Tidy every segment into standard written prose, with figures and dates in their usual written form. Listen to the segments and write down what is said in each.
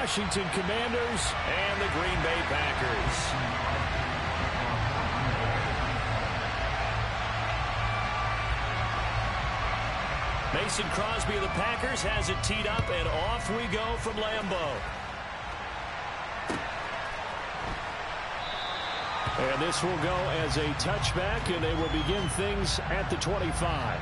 Washington Commanders and the Green Bay Packers. Mason Crosby of the Packers has it teed up, and off we go from Lambeau. And this will go as a touchback, and they will begin things at the 25.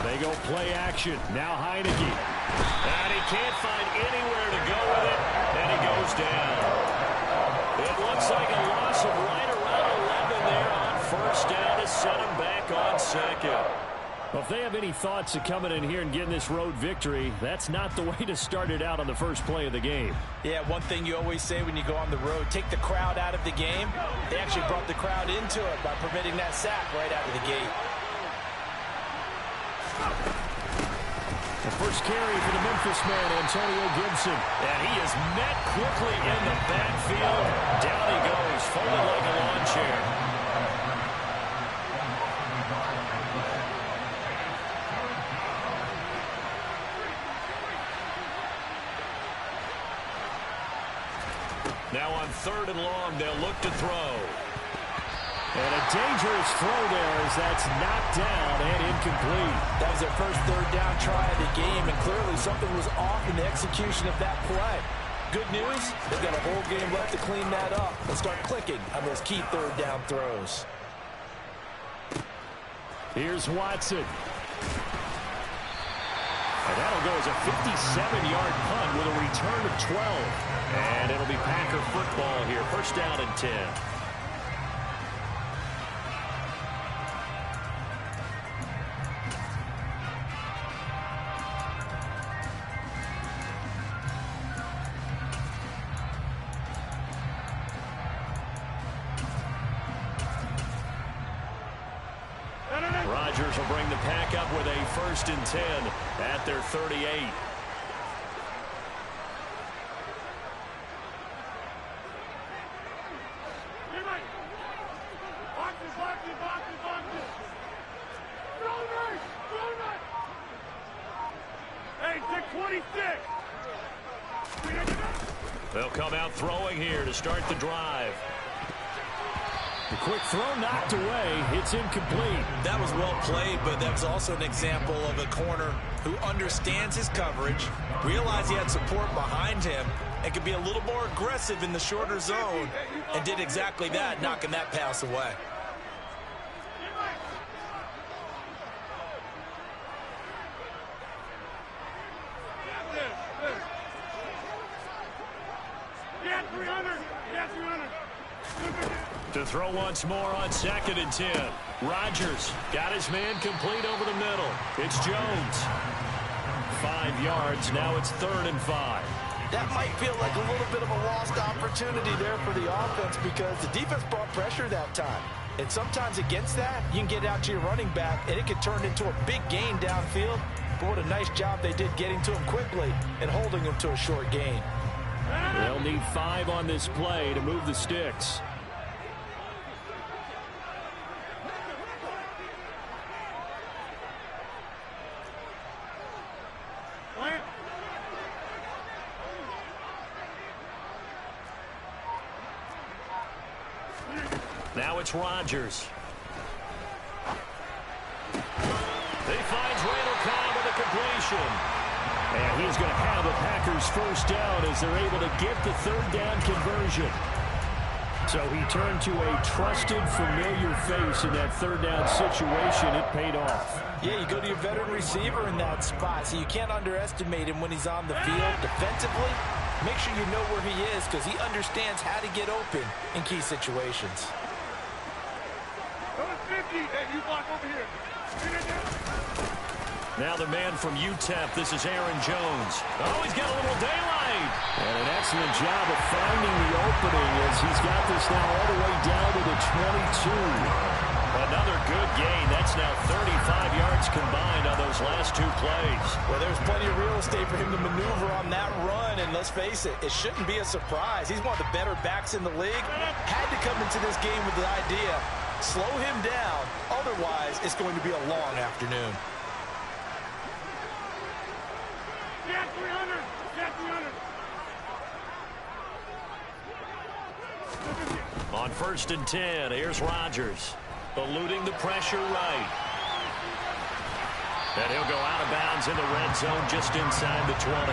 They go play action. Now Heineke. And he can't find anywhere to go with it. And he goes down. It looks like a loss of right around 11 there on first down to set him back on second. Well, if they have any thoughts of coming in here and getting this road victory, that's not the way to start it out on the first play of the game. Yeah, one thing you always say when you go on the road, take the crowd out of the game. They actually brought the crowd into it by permitting that sack right out of the gate. The first carry for the Memphis man, Antonio Gibson. And he is met quickly in the backfield. Down he goes, folded like a lawn chair. Now on 3rd and long, they'll look to throw. And a dangerous throw there as that's knocked down and incomplete. That was their first 3rd down try of the game, and clearly something was off in the execution of that play. Good news, they've got a whole game left to clean that up and start clicking on those key 3rd down throws. Here's Watson. And that'll go as a 57-yard punt with a return of 12. And it'll be Packer football here. First down and 10. Rodgers will bring the Pack up with a 1st and 10 at their 38. They'll come out throwing here to start the drive. The quick throw knocked away. It's incomplete. That was well played, but that's also an example of a corner who understands his coverage, realized he had support behind him, and could be a little more aggressive in the shorter zone, and did exactly that, knocking that pass away. To throw once more on 2nd and 10. Rodgers got his man complete over the middle. It's Jones. 5 yards. Now it's 3rd and 5. That might feel like a little bit of a lost opportunity there for the offense because the defense brought pressure that time. And sometimes against that, you can get out to your running back, and it could turn into a big gain downfield. But what a nice job they did getting to him quickly and holding him to a short gain. They'll need 5 on this play to move the sticks. Now it's Rodgers. He finds Randall Cobb with a completion. And he's going to have a Packers first down as they're able to get the 3rd down conversion. So he turned to a trusted, familiar face in that 3rd down situation. It paid off. Yeah, you go to your veteran receiver in that spot, so you can't underestimate him when he's on the field defensively. Make sure you know where he is because he understands how to get open in key situations. Now the man from UTEP, this is Aaron Jones. Oh, he's got a little daylight. And an excellent job of finding the opening as He's got this now all the way down to the 22. Another good gain. That's now 35 yards combined on those last two plays. Well, there's plenty of real estate for him to maneuver on that run, and let's face it, it shouldn't be a surprise. He's one of the better backs in the league. Had to come into this game with the idea, slow him down, otherwise it's going to be a long afternoon. Get 300! Get 300! On 1st and 10, here's Rodgers. Eluding the pressure right. And he'll go out of bounds in the red zone just inside the 20.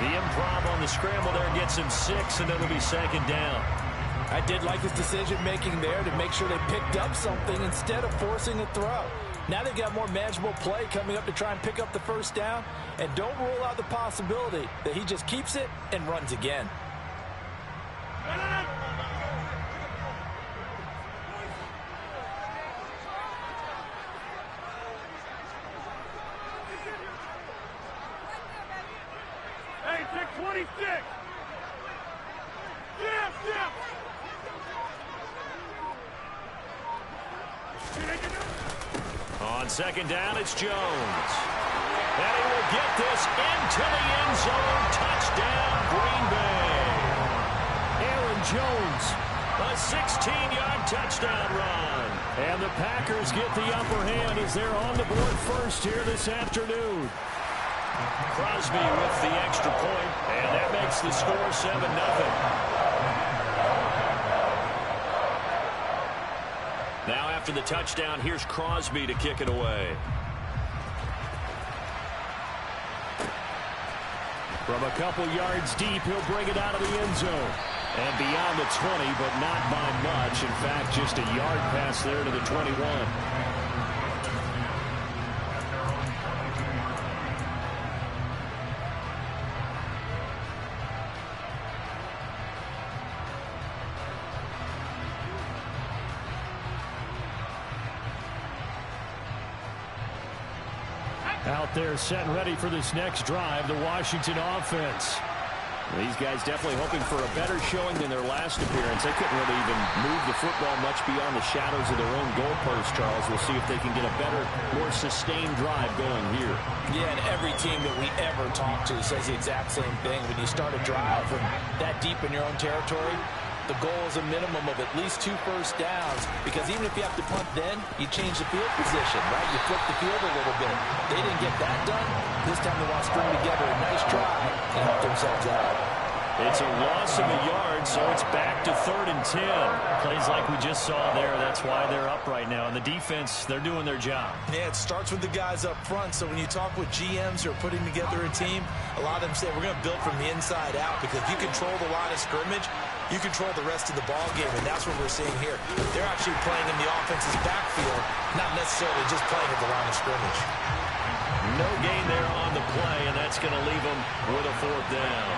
The improv on the scramble there gets him 6, and it'll be 2nd down. I did like his decision-making there to make sure they picked up something instead of forcing a throw. Now they've got more manageable play coming up to try and pick up the 1st down, and don't rule out the possibility that he just keeps it and runs again. Hey, take 26! Yeah! On 2nd down, it's Jones. And he will get this into the end zone. Touchdown, Green Bay. Aaron Jones, a 16-yard touchdown run. And the Packers get the upper hand as they're on the board first here this afternoon. Crosby with the extra point, and that makes the score 7-0. Now after the touchdown, here's Crosby to kick it away. From a couple yards deep, he'll bring it out of the end zone. And beyond the 20, but not by much. In fact, just a yard pass there to the 21. Out there set and ready for this next drive, the Washington offense. These guys definitely hoping for a better showing than their last appearance. They couldn't really even move the football much beyond the shadows of their own goalpost, Charles. We'll see if they can get a better, more sustained drive going here. Yeah, and every team that we ever talk to says the exact same thing. When you start a drive from that deep in your own territory, the goal is a minimum of at least 2 first downs, because even if you have to punt then, you change the field position, right? You flip the field a little bit. They didn't get that done. This time they want to string together a nice drive and help themselves out. It's a loss of a yard, so it's back to 3rd and 10. Plays like we just saw there. That's why they're up right now. And the defense, they're doing their job. Yeah, it starts with the guys up front. So when you talk with GMs who are putting together a team, a lot of them say we're going to build from the inside out, because if you control the line of scrimmage, you control the rest of the ball game, and that's what we're seeing here. They're actually playing in the offense's backfield, not necessarily just playing at the line of scrimmage. No gain there on the play, and that's going to leave them with a 4th down.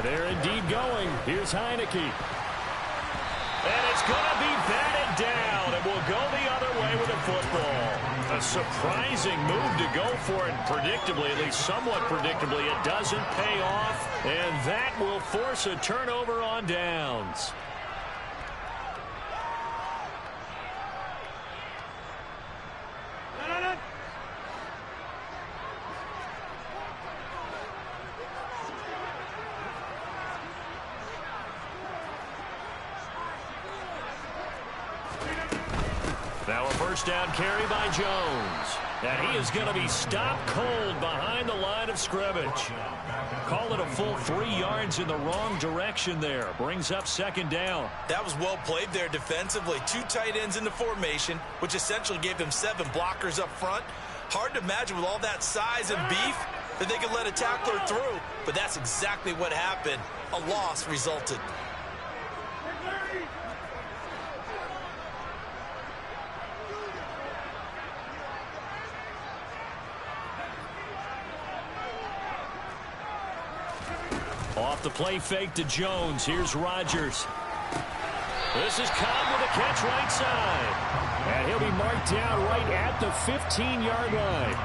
And they're indeed going. Here's Heineke. And it's going to be batted down, and will go the other way with the football. A surprising move to go for it, predictably, at least somewhat predictably. It doesn't pay off, and that will force a turnover on downs. Now a 1st down carry by Jones. And he is going to be stopped cold behind the line of scrimmage. Call it a full 3 yards in the wrong direction there. Brings up 2nd down. That was well played there defensively. 2 tight ends in the formation, which essentially gave them 7 blockers up front. Hard to imagine with all that size and beef that they could let a tackler through. But that's exactly what happened. A loss resulted. Off the play fake to Jones. Here's Rodgers. This is Cobb with a catch right side. And he'll be marked down right at the 15-yard line.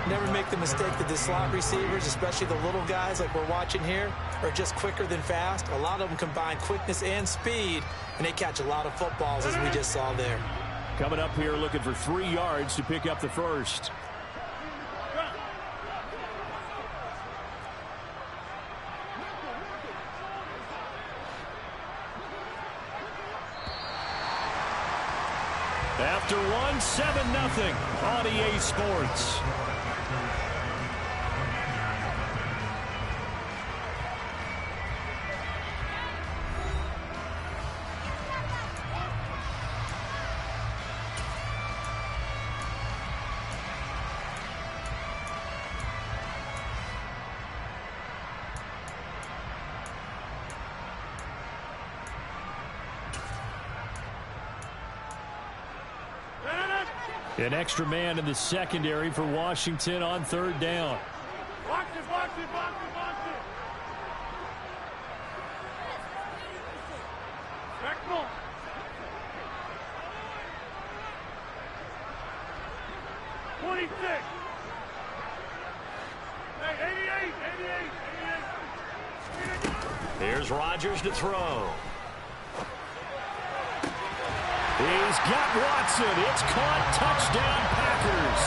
Never make the mistake that the slot receivers, especially the little guys like we're watching here, are just quicker than fast. A lot of them combine quickness and speed, and they catch a lot of footballs, as we just saw there. Coming up here looking for 3 yards to pick up the first. After 1, 7-0 on EA Sports. An extra man in the secondary for Washington on 3rd down. Box it, box it, box it, box it. Becknell. Hey, 88. Here's Rodgers to throw. He's got Watson. It's caught. Touchdown, Packers.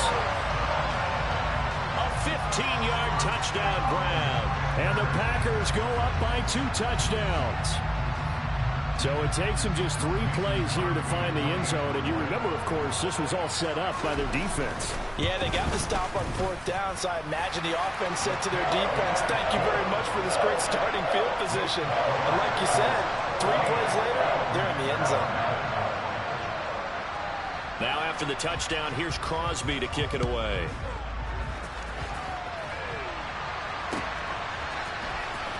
A 15-yard touchdown grab. And the Packers go up by 2 touchdowns. So it takes them just 3 plays here to find the end zone. And you remember, of course, this was all set up by their defense. Yeah, they got the stop on 4th down, so I imagine the offense said to their defense, thank you very much for this great starting field position. And like you said, 3 plays later, they're in the end zone. Now after the touchdown, here's Crosby to kick it away.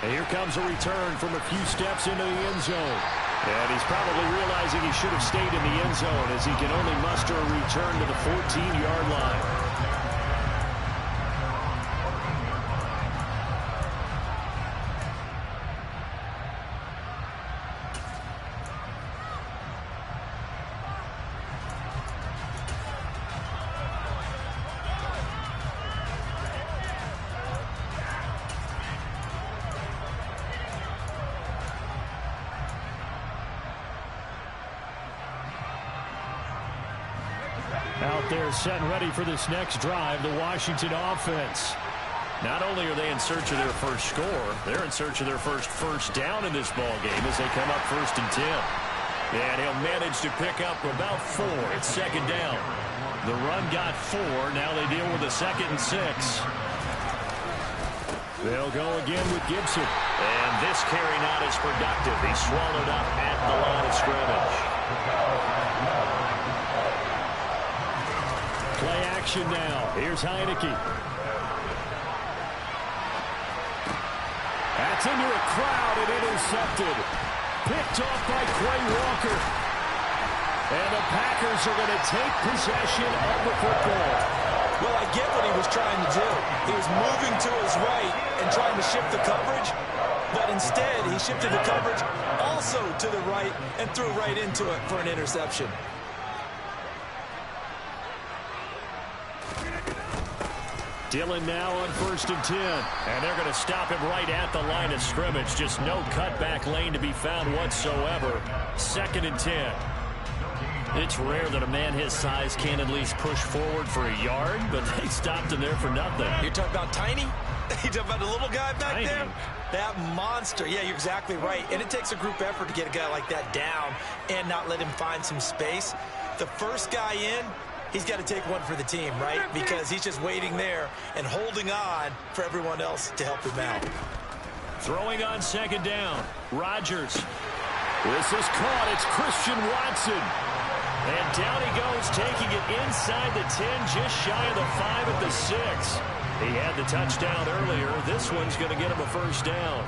And here comes a return from a few steps into the end zone. And he's probably realizing he should have stayed in the end zone as he can only muster a return to the 14-yard line. Out there set and ready for this next drive, the Washington offense. Not only are they in search of their first score, they're in search of their first down in this ball game as they come up 1st and 10. And he'll manage to pick up about 4. It's 2nd down. The run got 4. Now they deal with a 2nd and 6. They'll go again with Gibson. And this carry not as productive. He's swallowed up at the line of scrimmage. Play action now. Here's Heineke. That's into a crowd and intercepted. Picked off by Quay Walker. And the Packers are going to take possession of the football. Well, I get what he was trying to do. He was moving to his right and trying to shift the coverage. But instead, he shifted the coverage also to the right and threw right into it for an interception. Dillon now on 1st and 10. And they're going to stop him right at the line of scrimmage. Just no cutback lane to be found whatsoever. 2nd and 10. It's rare that a man his size can at least push forward for a yard, but they stopped him there for nothing. You're talking about Tiny? You're talking about the little guy back Tiny. there? That monster. Yeah, you're exactly right. And it takes a group effort to get a guy like that down and not let him find some space. The first guy in, he's got to take one for the team, right? Because he's just waiting there and holding on for everyone else to help him out. Throwing on 2nd down. Rodgers. This is caught. It's Christian Watson. And down he goes, taking it inside the 10, just shy of the 5 at the 6. He had the touchdown earlier. This one's going to get him a 1st down.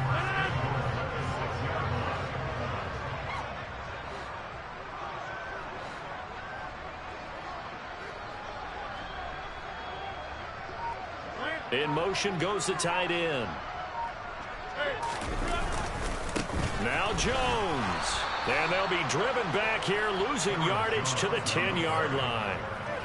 In motion goes the tight end. Now Jones. And they'll be driven back here, losing yardage to the 10-yard line.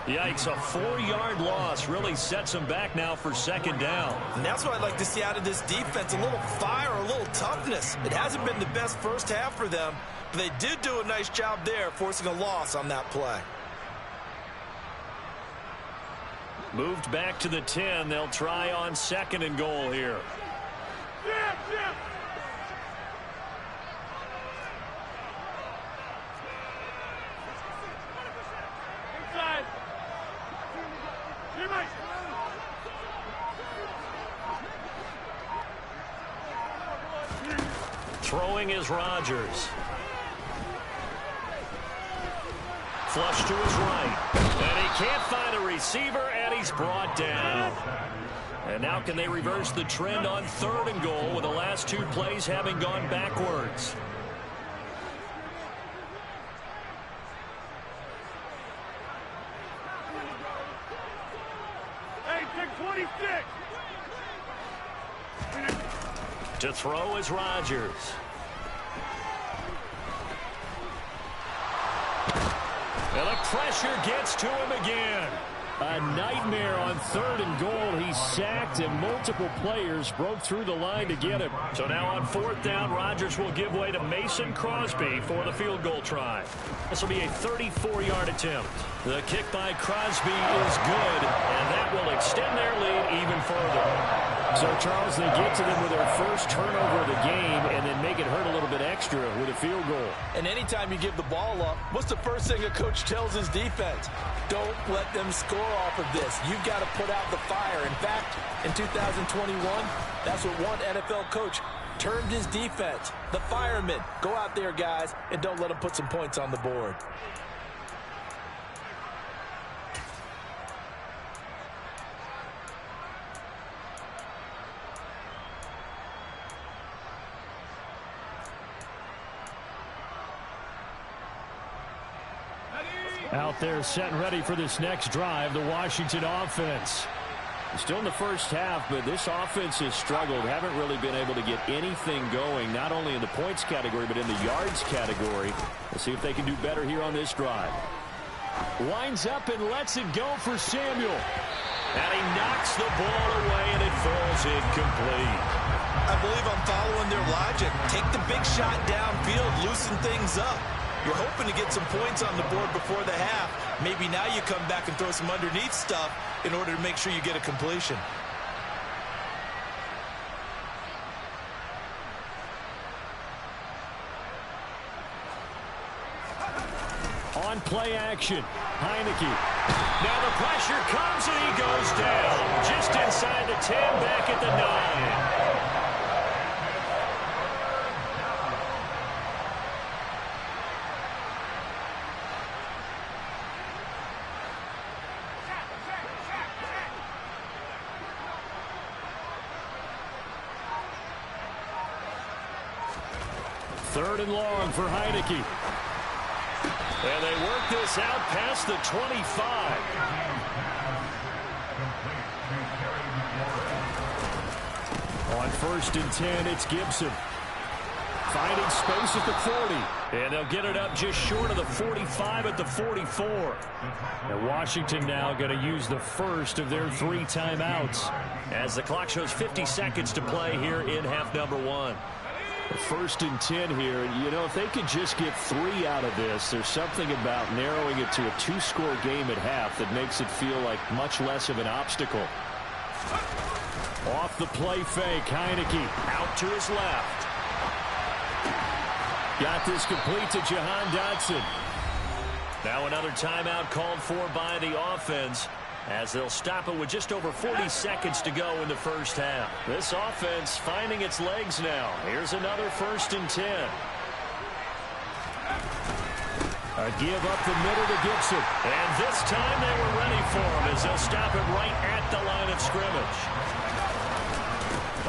Yikes, a 4-yard loss really sets them back now for second down. And that's what I'd like to see out of this defense, a little fire, a little toughness. It hasn't been the best first half for them, but they did do a nice job there, forcing a loss on that play. Moved back to the 10. They'll try on second and goal here. Inside. Throwing is Rodgers. Flush to his right. And he can't find a receiver, and he's brought down. And now can they reverse the trend on third and goal with the last 2 plays having gone backwards? Hey, take 26. To throw is Rodgers. And the pressure gets to him again. A nightmare on third and goal. He's sacked, and multiple players broke through the line to get him. So now on fourth down, Rodgers will give way to Mason Crosby for the field goal try. This will be a 34-yard attempt. The kick by Crosby is good, and that will extend their lead even further. So, Charles, they get to them with their first turnover of the game and then make it hurt a little bit extra with a field goal. And anytime you give the ball up, what's the first thing a coach tells his defense? Don't let them score off of this. You've got to put out the fire. In fact, in 2021, that's what one NFL coach termed his defense. The firemen. Go out there, guys, and don't let them put some points on the board. Out there set and ready for this next drive, the Washington offense. Still in the first half, but this offense has struggled. Haven't really been able to get anything going, not only in the points category, but in the yards category. Let's see if they can do better here on this drive. Winds up and lets it go for Samuel. And he knocks the ball away, and it falls incomplete. I believe I'm following their logic. Take the big shot downfield, loosen things up. You're hoping to get some points on the board before the half. Maybe now you come back and throw some underneath stuff in order to make sure you get a completion. On play action, Heineke. Now the pressure comes and he goes down. Just inside the 10, back at the 9. Third and long for Heineke. And they work this out past the 25. On first and 10, it's Gibson. Finding space at the 40. And they'll get it up just short of the 45 at the 44. And Washington now going to use the first of their 3 timeouts as the clock shows 50 seconds to play here in half number 1. First and 10 here, and you know, if they could just get 3 out of this, there's something about narrowing it to a 2-score game at half that makes it feel like much less of an obstacle. Off the play fake, Heineke out to his left. Got this complete to Jahan Dotson. Now another timeout called for by the offense, as they'll stop it with just over 40 seconds to go in the first half. This offense finding its legs now. Here's another first and 10. A give up the middle to Gibson. And this time they were ready for him as they'll stop it right at the line of scrimmage.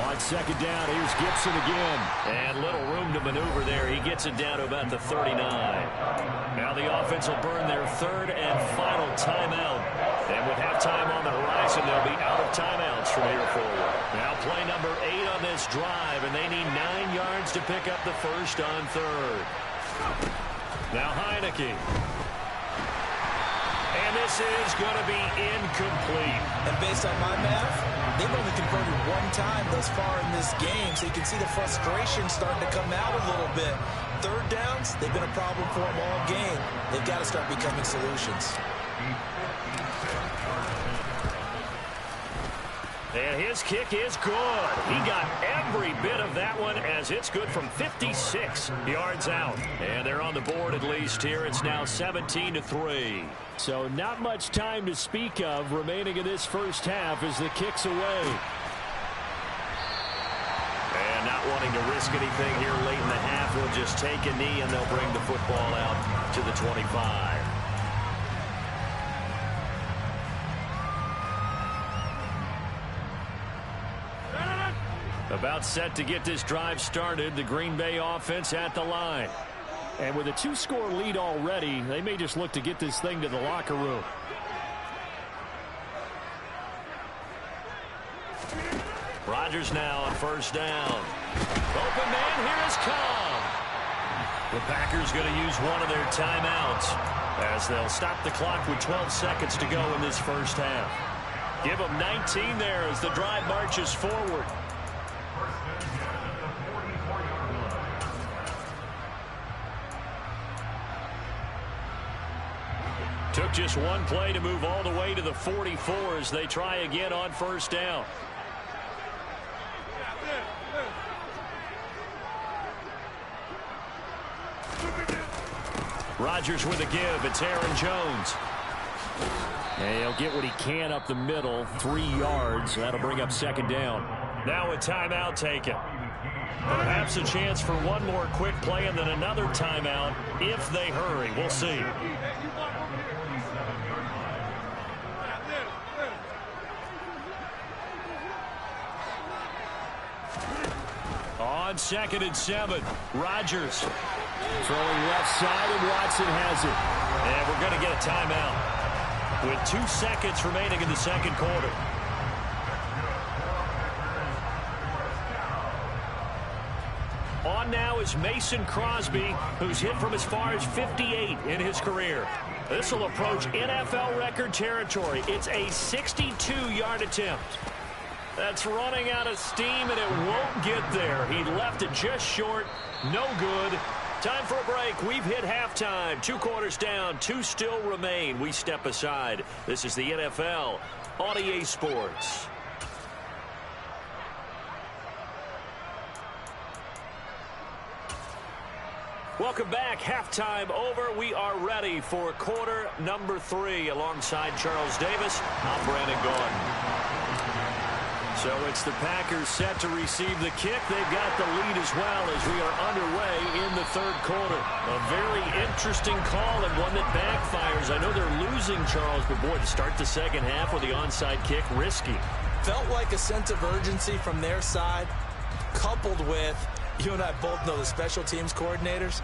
On second down, here's Gibson again. And little room to maneuver there. He gets it down to about the 39. Now the offense will burn their third and final timeout. And with halftime on the horizon, they'll be out of timeouts from here forward. Now play number 8 on this drive, and they need 9 yards to pick up the first on third. Now Heineke. And this is going to be incomplete. And based on my math, they've only converted one time thus far in this game, so you can see the frustration starting to come out a little bit. Third downs, they've been a problem for them all game. They've got to start becoming solutions. And his kick is good. He got every bit of that one as it's good from 56 yards out. And they're on the board at least here. It's now 17-3. So not much time to speak of remaining in this first half as the kick's away. And not wanting to risk anything here late in the half, we'll just take a knee and they'll bring the football out to the 25. About set to get this drive started. The Green Bay offense at the line. And with a 2-score lead already, they may just look to get this thing to the locker room. Rodgers now on first down. Open man, here is Cobb. The Packers going to use one of their timeouts as they'll stop the clock with 12 seconds to go in this first half. Give them 19 there as the drive marches forward. Took just one play to move all the way to the 44 as they try again on first down. Rodgers with a give. It's Aaron Jones. And he'll get what he can up the middle, 3 yards. That'll bring up second down. Now a timeout taken. Perhaps a chance for one more quick play and then another timeout if they hurry. We'll see. On 2nd and 7, Rodgers throwing left side, and Watson has it. And we're going to get a timeout with 2 seconds remaining in the second quarter. On now is Mason Crosby, who's hit from as far as 58 in his career. This will approach NFL record territory. It's a 62-yard attempt. That's running out of steam, and it won't get there. He left it just short. No good. Time for a break. We've hit halftime. 2 quarters down. 2 still remain. We step aside. This is the NFL on EA Sports. Welcome back. Halftime over. We are ready for quarter number 3. Alongside Charles Davis, I'm Brandon Gaudin. So it's the Packers set to receive the kick. They've got the lead as well as we are underway in the third quarter. A very interesting call and one that backfires. I know they're losing, Charles, but boy, to start the second half with the onside kick, risky. Felt like a sense of urgency from their side, coupled with, you and I both know the special teams coordinators.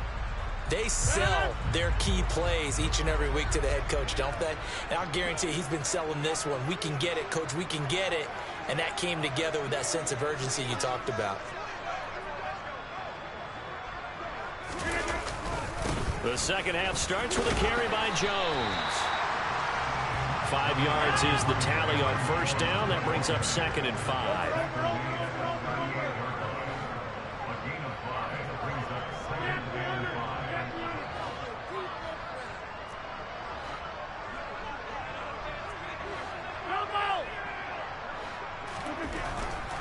They sell their key plays each and every week to the head coach, don't they? And I'll guarantee he's been selling this one. We can get it, coach, we can get it. And that came together with that sense of urgency you talked about. The second half starts with a carry by Jones. 5 yards is the tally on first down. That brings up 2nd and 5.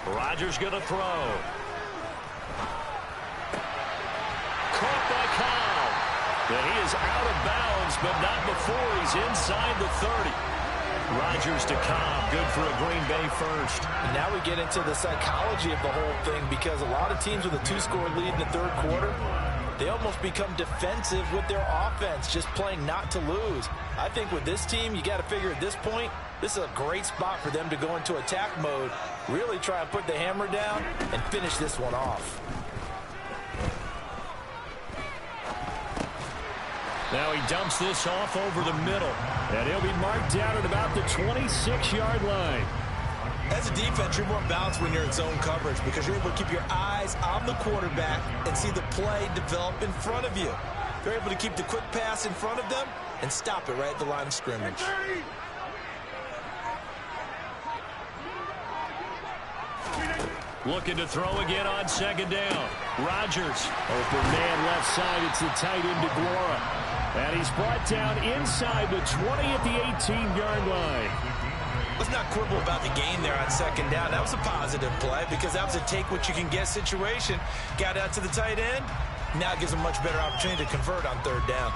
Rodgers going to throw. Caught by Cobb. And he is out of bounds, but not before he's inside the 30. Rodgers to Cobb. Good for a Green Bay first. And now we get into the psychology of the whole thing, because a lot of teams with a 2-score lead in the third quarter, they almost become defensive with their offense, just playing not to lose. I think with this team, you got to figure at this point, this is a great spot for them to go into attack mode, really try and put the hammer down and finish this one off. Now he dumps this off over the middle, and he'll be marked down at about the 26-yard line. As a defense, you're more balanced when you're in zone coverage because you're able to keep your eyes on the quarterback and see the play develop in front of you. They're able to keep the quick pass in front of them and stop it right at the line of scrimmage. Looking to throw again on second down. Rodgers. Open man left side. It's the tight end DeGuara. And he's brought down inside the 20 at the 18-yard line. Let's not quibble about the gain there on second down. That was a positive play because that was a take-what-you-can-get situation. Got out to the tight end. Now it gives them a much better opportunity to convert on third down.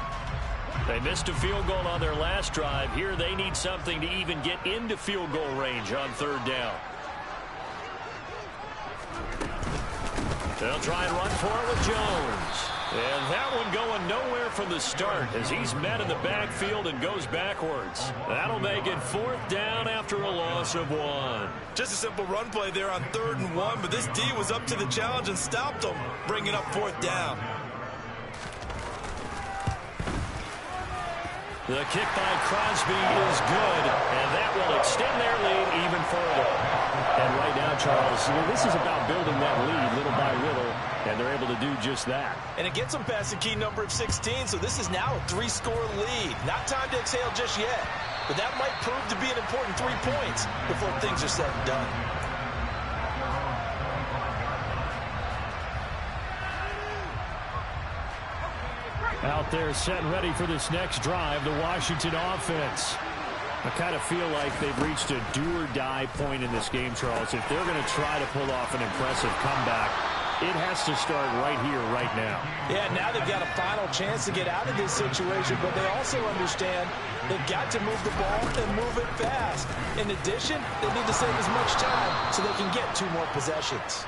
They missed a field goal on their last drive. Here they need something to even get into field goal range on third down. They'll try and run for it with Jones. And that one going nowhere from the start as he's met in the backfield and goes backwards. That'll make it fourth down after a loss of 1. Just a simple run play there on 3rd and 1, but this D was up to the challenge and stopped them, bringing up fourth down. The kick by Crosby is good, and that will extend their lead even further. And right now, Charles, this is about building that lead little by little, and they're able to do just that. And it gets them past the key number of 16, so this is now a 3-score lead. Not time to exhale just yet, but that might prove to be an important 3 points before things are said and done. Out there set and ready for this next drive, the Washington offense. I kind of feel like they've reached a do-or-die point in this game, Charles. If they're going to try to pull off an impressive comeback, it has to start right here, right now. Yeah, now they've got a final chance to get out of this situation, but they also understand they've got to move the ball and move it fast. In addition, they need to save as much time so they can get 2 more possessions.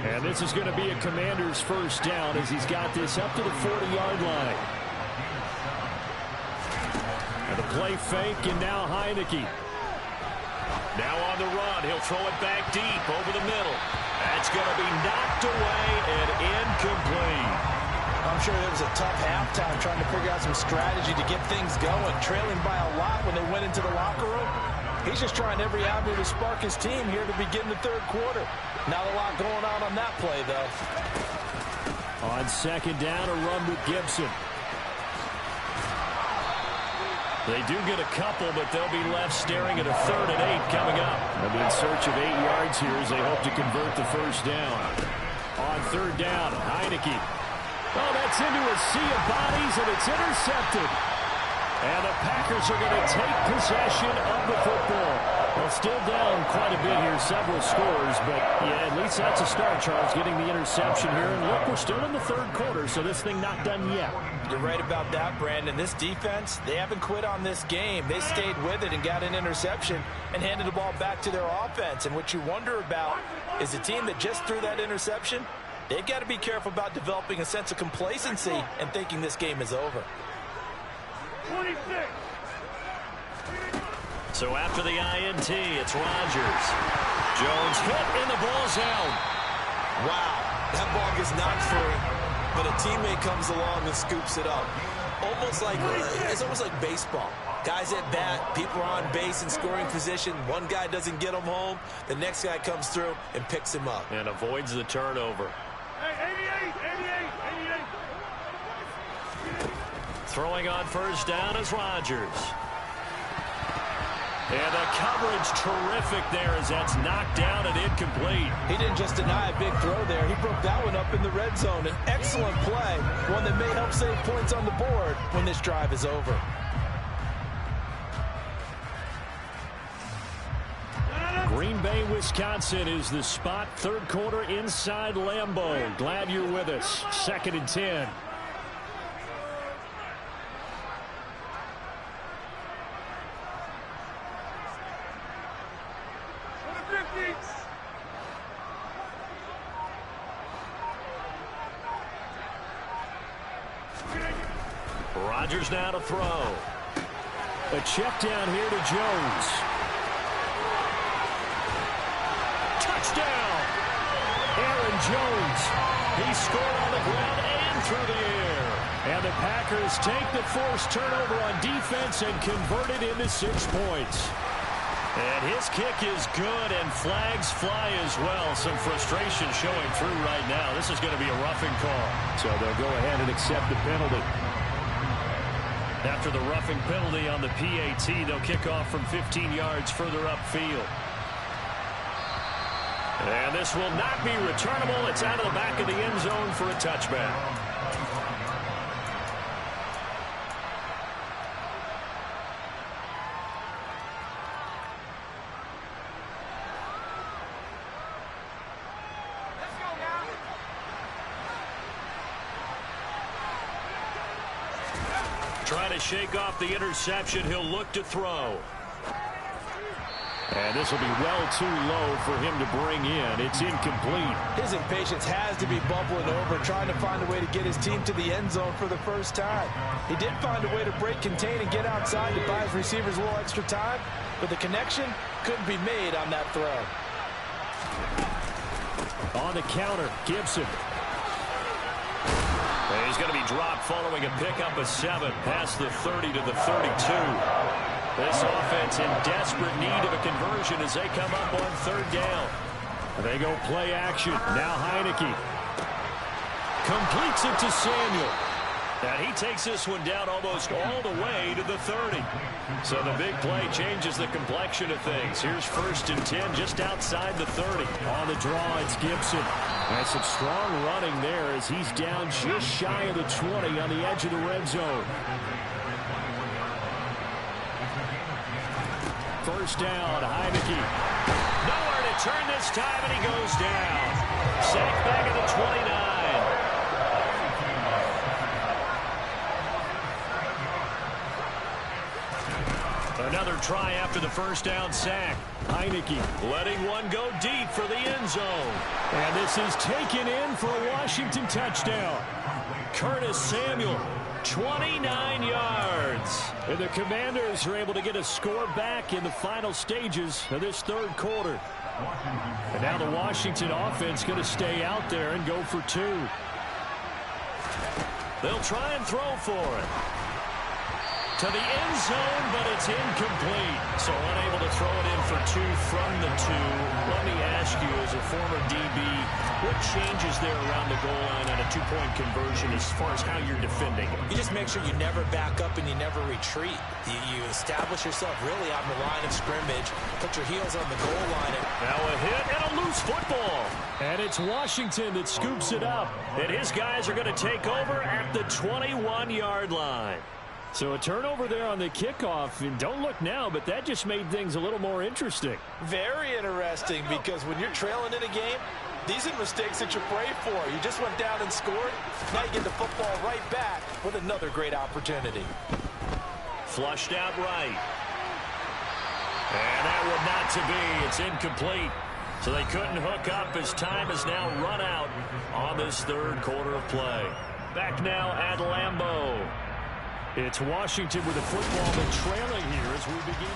And this is going to be a Commander's first down as he's got this up to the 40-yard line. And the play fake, and now Heineke. Now on the run, he'll throw it back deep over the middle. That's going to be knocked away and incomplete. I'm sure there was a tough halftime trying to figure out some strategy to get things going. Trailing by a lot when they went into the locker room. He's just trying every avenue to spark his team here to begin the 3rd quarter. Not a lot going on that play, though. On second down, a run with Gibson. They do get a couple, but they'll be left staring at a 3rd and 8 coming up. They'll be in search of 8 yards here as they hope to convert the first down. On third down, Heineke. Oh, that's into a sea of bodies, and it's intercepted. And the Packers are going to take possession of the football. Well, still down quite a bit here, several scores, but yeah, at least that's a start, Charles, getting the interception here. And look, we're still in the 3rd quarter, so this thing not done yet. You're right about that, Brandon. This defense, they haven't quit on this game. They stayed with it and got an interception and handed the ball back to their offense. And what you wonder about is a team that just threw that interception, they've got to be careful about developing a sense of complacency and thinking this game is over. 26. So after the INT, it's Rodgers. Jones hit, and the ball's out. Wow, that ball gets knocked free, but a teammate comes along and scoops it up. It's almost like baseball. Guys at bat, people are on base in scoring position. One guy doesn't get him home. The next guy comes through and picks him up. And avoids the turnover. Hey, 88. Throwing on first down is Rodgers. And the coverage terrific there as that's knocked down and incomplete. He didn't just deny a big throw there. He broke that one up in the red zone. An excellent play, one that may help save points on the board when this drive is over. Green Bay, Wisconsin is the spot. 3rd quarter inside Lambeau. Glad you're with us. 2nd and 10. Rodgers now to throw. A check down here to Jones. Touchdown! Aaron Jones. He scored on the ground and through the air. And the Packers take the forced turnover on defense and convert it into 6 points. And his kick is good, and flags fly as well. Some frustration showing through right now. This is going to be a roughing call. So they'll go ahead and accept the penalty. After the roughing penalty on the PAT, they'll kick off from 15 yards further upfield. And this will not be returnable. It's out of the back of the end zone for a touchback. Trying to shake off the interception. He'll look to throw. And this will be well too low for him to bring in. It's incomplete. His impatience has to be bubbling over, trying to find a way to get his team to the end zone for the first time. He did find a way to break, contain, and get outside to buy his receivers a little extra time, but the connection couldn't be made on that throw. On the counter, Gibson. He's going to be dropped following a pickup of 7 past the 30 to the 32. This offense in desperate need of a conversion as they come up on 3rd down. They go play action. Now Heineke completes it to Samuel. And he takes this one down almost all the way to the 30. So the big play changes the complexion of things. Here's 1st and 10 just outside the 30. On the draw, it's Gibson. And some strong running there as he's down just shy of the 20 on the edge of the red zone. 1st down, Heineke. Nowhere to turn this time, and he goes down. Sacked back at the 29. Another try after the 1st down sack. Heineke letting one go deep for the end zone. And this is taken in for a Washington touchdown. Curtis Samuel, 29 yards. And the Commanders are able to get a score back in the final stages of this 3rd quarter. And now the Washington offense going to stay out there and go for 2. They'll try and throw for it. To the end zone, but it's incomplete. So unable to throw it in for 2 from the 2. Let me ask you, as a former DB, what changes there around the goal line on a 2-point conversion as far as how you're defending it? You just make sure you never back up and you never retreat. You establish yourself really on the line of scrimmage, put your heels on the goal line. Now a hit and a loose football. And it's Washington that scoops it up. And his guys are going to take over at the 21-yard line. So a turnover there on the kickoff, and don't look now, but that just made things a little more interesting. Very interesting, because when you're trailing in a game, these are mistakes that you pray for. You just went down and scored. Now you get the football right back with another great opportunity. Flushed out right. And that would not to be. It's incomplete. So they couldn't hook up as time is now run out on this 3rd quarter of play. Back now at Lambeau. It's Washington with the football, but trailing here as we begin.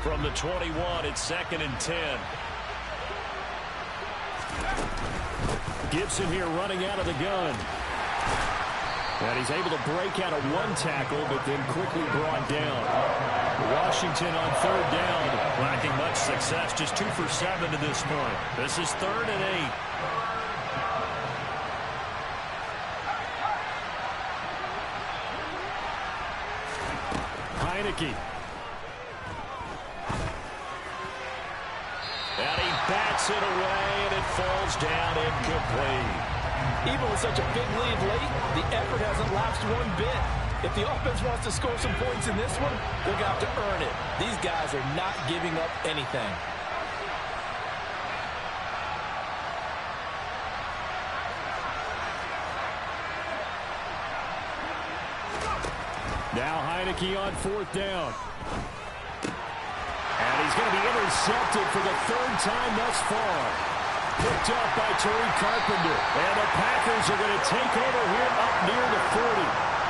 From the 21, it's 2nd and 10. Gibson here running out of the gun. And he's able to break out of 1 tackle, but then quickly brought down. Washington on 3rd down. Lacking much success, just 2 for 7 to this point. This is 3rd and 8. Heineke. And he bats it away, and it falls down incomplete. Even with such a big lead late, the effort hasn't lapsed one bit. If the offense wants to score some points in this one, they're going to have to earn it. These guys are not giving up anything. Now Heineke on 4th down. And he's going to be intercepted for the 3rd time thus far. Picked up by Tariq Carpenter. And the Packers are going to take over here up near the 40.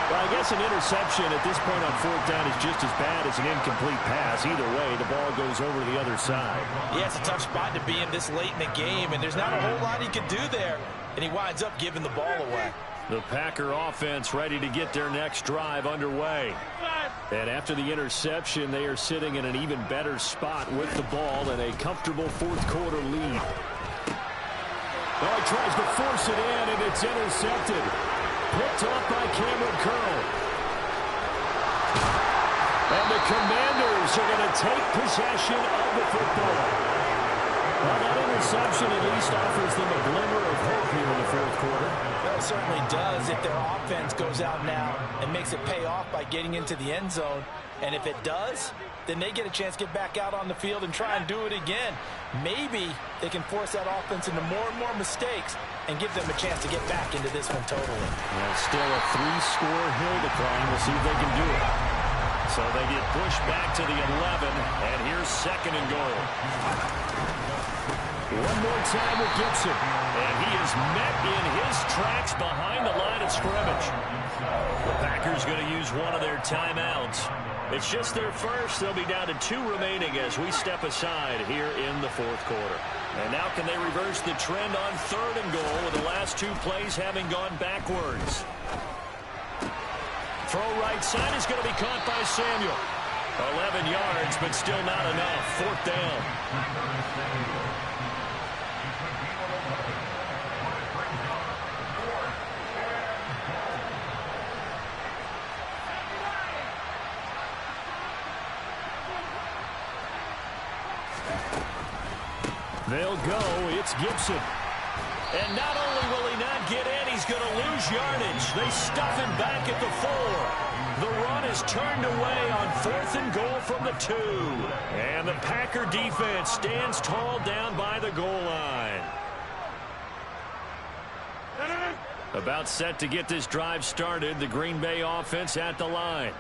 Well, I guess an interception at this point on fourth down is just as bad as an incomplete pass. Either way, the ball goes over to the other side. Yeah, it's a tough spot to be in this late in the game, and there's not a whole lot he can do there, and he winds up giving the ball away. The Packer offense ready to get their next drive underway. And after the interception, they are sitting in an even better spot with the ball and a comfortable fourth quarter lead. Oh, he tries to force it in, and it's intercepted. Picked off by Cameron Curl. And the Commanders are going to take possession of the football. Well, that interception at least offers them a glimmer of hope here in the fourth quarter. Well, it certainly does if their offense goes out now and makes it pay off by getting into the end zone. And if it does, then they get a chance to get back out on the field and try and do it again. Maybe they can force that offense into more and more mistakes and give them a chance to get back into this one totally. Well, still a 3-score hill to climb. We'll see if they can do it. So they get pushed back to the 11, and here's second and goal. One more time with Gibson, and he is met in his tracks behind the line of scrimmage. The Packers going to use one of their timeouts. It's just their first. They'll be down to 2 remaining as we step aside here in the fourth quarter. And now can they reverse the trend on third and goal with the last 2 plays having gone backwards? Throw right side is going to be caught by Samuel. 11 yards, but still not enough. Fourth down. They'll go. It's Gibson. And not only will he not get in, he's going to lose yardage. They stuff him back at the 4. The run is turned away on fourth and goal from the 2. And the Packer defense stands tall down by the goal line. About set to get this drive started. The Green Bay offense at the line.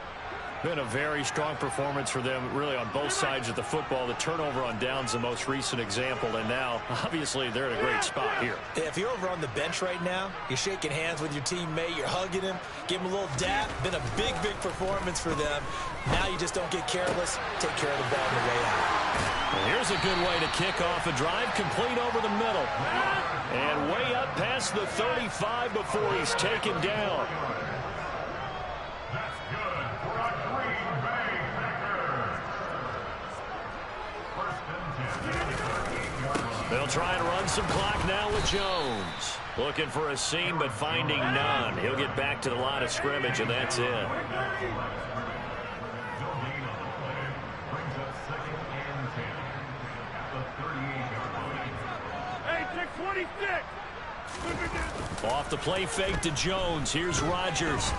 Been a very strong performance for them, really, on both sides of the football. The turnover on downs, the most recent example, and now, obviously, they're in a great spot here. Yeah, if you're over on the bench right now, you're shaking hands with your teammate, you're hugging him, give him a little dap. Been a big, big performance for them. Now you just don't get careless. Take care of the ball on the way out. Well, here's a good way to kick off a drive, complete over the middle. And way up past the 35 before he's taken down. They'll try and run some clock now with Jones. Looking for a seam, but finding none. He'll get back to the line of scrimmage, and that's it. Hey, take 26. Off the play fake to Jones. Here's Rodgers.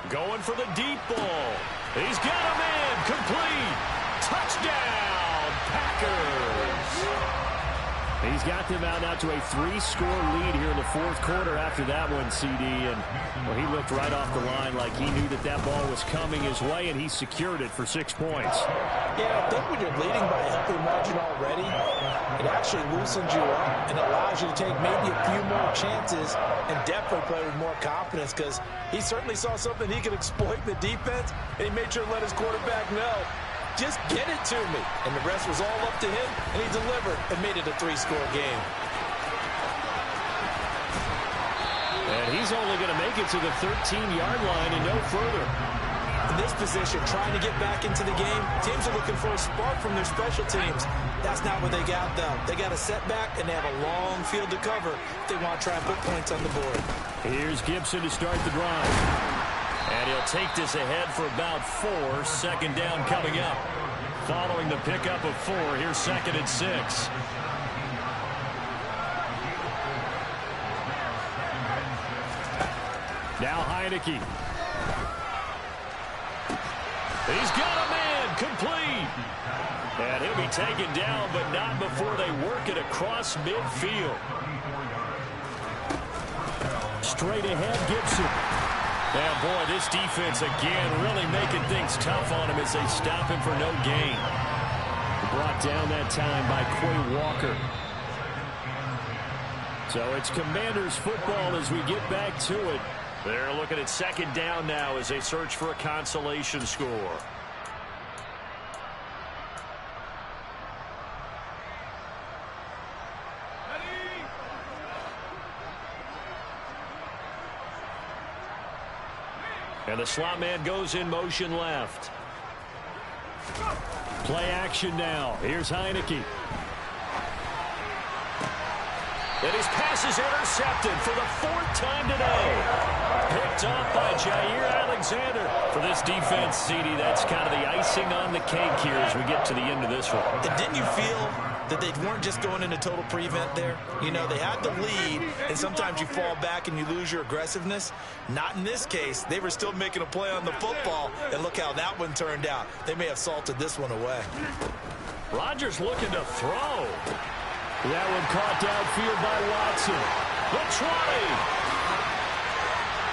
Going for the deep ball. He's got a man. Complete. Touchdown, Packers. He's got them out now to a 3-score lead here in the fourth quarter after that one, CD. And well, he looked right off the line like he knew that that ball was coming his way, and he secured it for 6 points. Yeah, I think when you're leading by a healthy margin already, it actually loosens you up and allows you to take maybe a few more chances and definitely play with more confidence, because he certainly saw something he could exploit in the defense, and he made sure to let his quarterback know, just get it to me. And the rest was all up to him, and he delivered and made it a 3-score game. And he's only going to make it to the 13-yard line and no further. In this position, trying to get back into the game, teams are looking for a spark from their special teams. That's not what they got, though. They got a setback, and they have a long field to cover if they want to try and put points on the board. Here's Gibson to start the drive. And he'll take this ahead for about 4. Second down coming up. Following the pickup of 4, here's second and 6. Now Heineke. He's got a man. Complete. And he'll be taken down, but not before they work it across midfield. Straight ahead, Gibson. And, boy, this defense, again, really making things tough on him as they stop him for no gain. Brought down that time by Quay Walker. So it's Commanders football as we get back to it. They're looking at second down now as they search for a consolation score. And the slot man goes in motion left. Play action now. Here's Heineke. And his pass is intercepted for the 4th time today. Picked up by Jair Alexander. For this defense, CD, that's kind of the icing on the cake here as we get to the end of this one. And didn't you feel that they weren't just going into total prevent there? You know, they had the lead, and sometimes you fall back and you lose your aggressiveness. Not in this case. They were still making a play on the football, and look how that one turned out. They may have salted this one away. Rodgers looking to throw. That one caught downfield by Watson. The 20.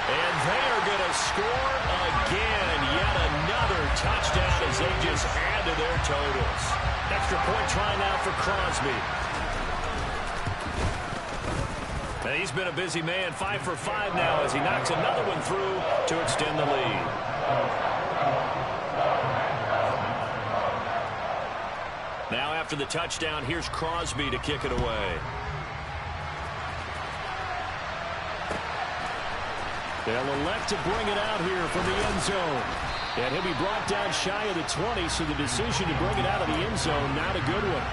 And they are going to score again. Yet another touchdown as they just add to their totals. Extra point try now for Crosby. And he's been a busy man. 5 for 5 now as he knocks another one through to extend the lead. Now after the touchdown, here's Crosby to kick it away. They'll elect to bring it out here from the end zone. And he'll be brought down shy of the 20, so the decision to bring it out of the end zone, not a good one.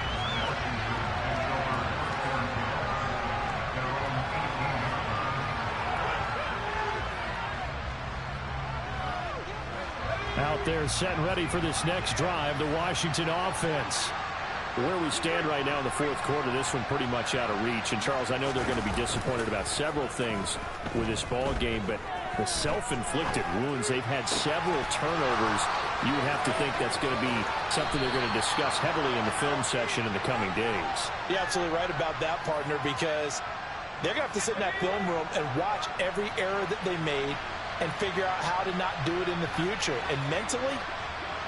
Out there set and ready for this next drive, the Washington offense. Where we stand right now in the 4th quarter, this one pretty much out of reach. And, Charles, I know they're going to be disappointed about several things with this ball game, but the self-inflicted wounds, they've had several turnovers. You would have to think that's going to be something they're going to discuss heavily in the film section in the coming days. You're absolutely right about that, partner, because they're going to have to sit in that film room and watch every error that they made and figure out how to not do it in the future. And mentally,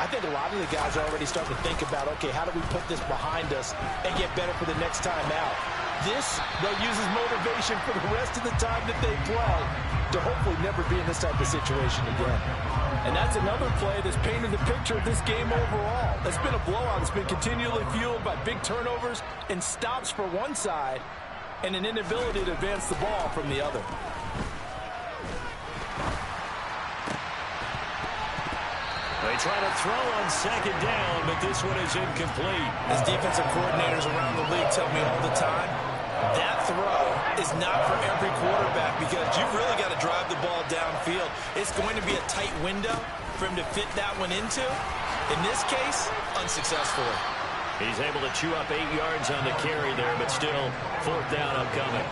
I think a lot of the guys are already starting to think about, okay, how do we put this behind us and get better for the next time out? This, they'll use as motivation for the rest of the time that they play to hopefully never be in this type of situation again. And that's another play that's painted the picture of this game overall. It's been a blowout. It's been continually fueled by big turnovers and stops for one side and an inability to advance the ball from the other. They try to throw on second down, but this one is incomplete. As defensive coordinators around the league tell me all the time, that throw is not for every quarterback because you've really got to drive the ball downfield. It's going to be a tight window for him to fit that one into. In this case, unsuccessfully. He's able to chew up 8 yards on the carry there, but still 4th down upcoming.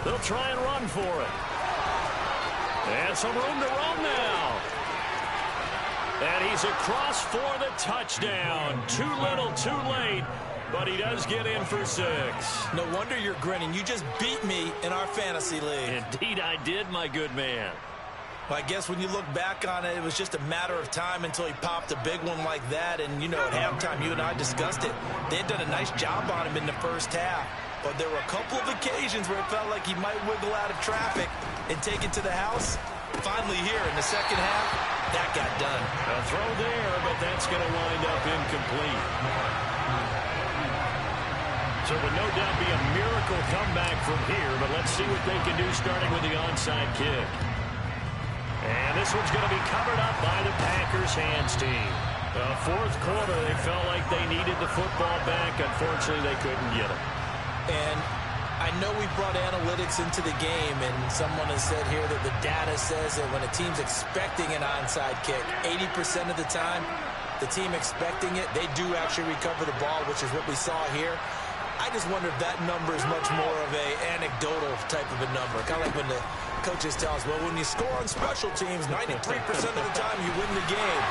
They'll try and run for it. And some room to run now. And he's across for the touchdown. Too little, too late. But he does get in for 6. No wonder you're grinning. You just beat me in our fantasy league. Indeed I did, my good man. Well, I guess when you look back on it, it was just a matter of time until he popped a big one like that. And, you know, at halftime, you and I discussed it. They had done a nice job on him in the first half. But there were a couple of occasions where it felt like he might wiggle out of traffic and take it to the house. Finally here in the second half, that got done. A throw there, but that's going to wind up incomplete. So it would no doubt be a miracle comeback from here, but let's see what they can do starting with the onside kick. And this one's going to be covered up by the Packers hands team. The 4th quarter, they felt like they needed the football back. Unfortunately, they couldn't get it. And I know we brought analytics into the game, and someone has said here that the data says that when a team's expecting an onside kick, 80% of the time, the team expecting it, they do actually recover the ball, which is what we saw here. I just wonder if that number is much more of a anecdotal type of a number. Kind of like when the coaches tell us, well, when you score on special teams, 93% of the time you win the game.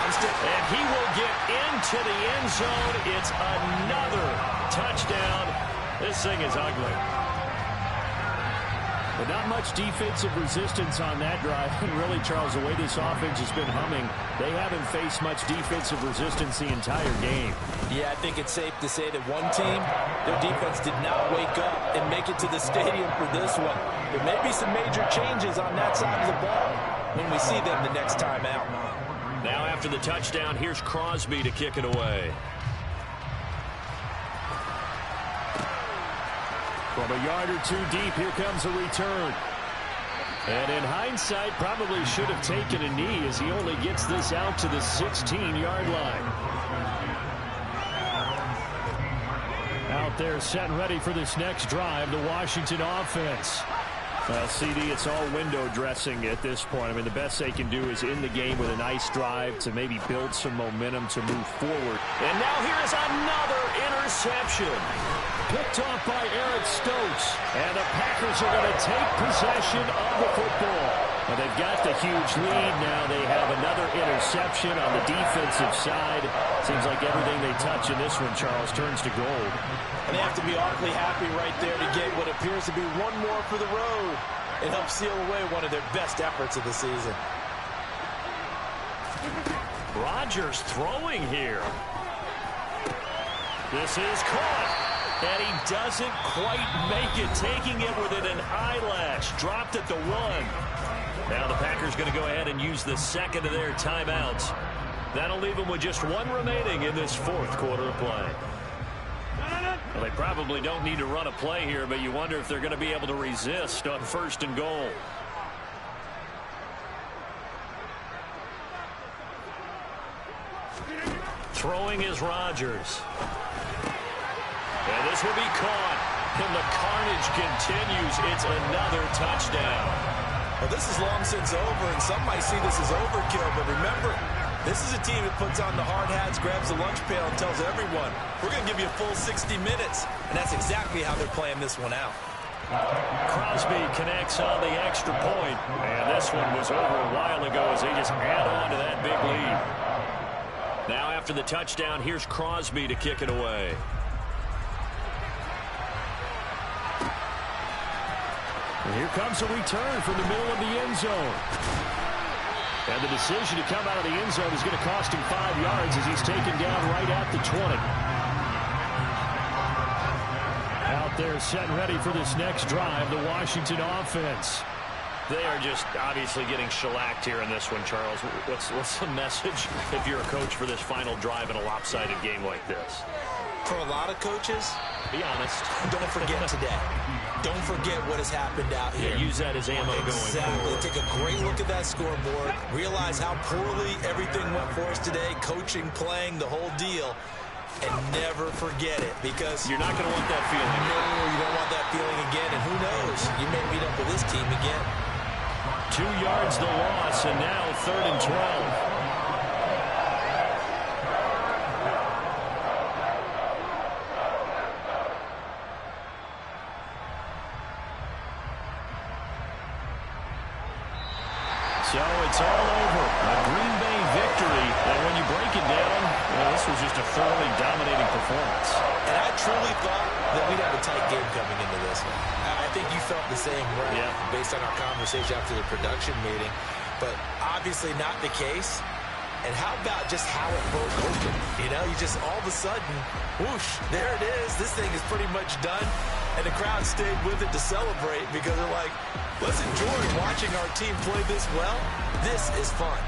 And he will get into the end zone. It's another touchdown. This thing is ugly. But not much defensive resistance on that drive. And really, Charles, the way this offense has been humming, they haven't faced much defensive resistance the entire game. Yeah, I think it's safe to say that one team, their defense did not wake up and make it to the stadium for this one. There may be some major changes on that side of the ball when we see them the next time out. Now after the touchdown, here's Crosby to kick it away. From a yard or two deep, here comes a return. And in hindsight, probably should have taken a knee as he only gets this out to the 16-yard line. Out there set and ready for this next drive, the Washington offense. Well, CD, it's all window dressing at this point. I mean, the best they can do is end the game with a nice drive to maybe build some momentum to move forward. And now here is another interception. Picked off by Eric Stokes. And the Packers are going to take possession of the football. Well, they've got the huge lead now. They have another interception on the defensive side. Seems like everything they touch in this one, Charles, turns to gold. And they have to be awfully happy right there to get what appears to be one more for the road and help seal away one of their best efforts of the season. Rodgers throwing here. This is caught. And he doesn't quite make it, taking it within an eyelash. Dropped at the 1. Now the Packers going to go ahead and use the second of their timeouts. That'll leave them with just one remaining in this fourth quarter of play. Well, they probably don't need to run a play here, but you wonder if they're going to be able to resist on 1st and goal. Throwing is Rodgers. And this will be caught. And the carnage continues. It's another touchdown. Well, this is long since over, and some might see this as overkill, but remember, this is a team that puts on the hard hats, grabs the lunch pail, and tells everyone, we're going to give you a full 60 minutes. And that's exactly how they're playing this one out. Crosby connects on the extra point. And this one was over a while ago as they just add on to that big lead. Now after the touchdown, here's Crosby to kick it away. And here comes a return from the middle of the end zone. And the decision to come out of the end zone is going to cost him 5 yards as he's taken down right at the 20. Out there set and ready for this next drive, the Washington offense. They are just obviously getting shellacked here in this one, Charles. What's the message if you're a coach for this final drive in a lopsided game like this? For a lot of coaches, be honest, don't forget today. Don't forget what has happened out here. Yeah, use that as ammo going forward. Take a great look at that scoreboard. Realize how poorly everything went for us today. Coaching, playing, the whole deal. And never forget it, because you're not going to want that feeling. No, you don't want that feeling again. And who knows? You may meet up with this team again. 2 yards the loss, and now 3rd and 12. So it's all over. A Green Bay victory. And when you break it down, well, this was just a thoroughly dominating performance. And I truly thought that we'd have a tight game coming into this one. I think you felt the same way, based on our conversation after the production meeting. But obviously not the case. And how about just how it broke open? You know, you just all of a sudden, whoosh, there it is. This thing is pretty much done. And the crowd stayed with it to celebrate because they're like, let's enjoy watching our team play this well. This is fun.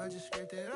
I just scraped it up.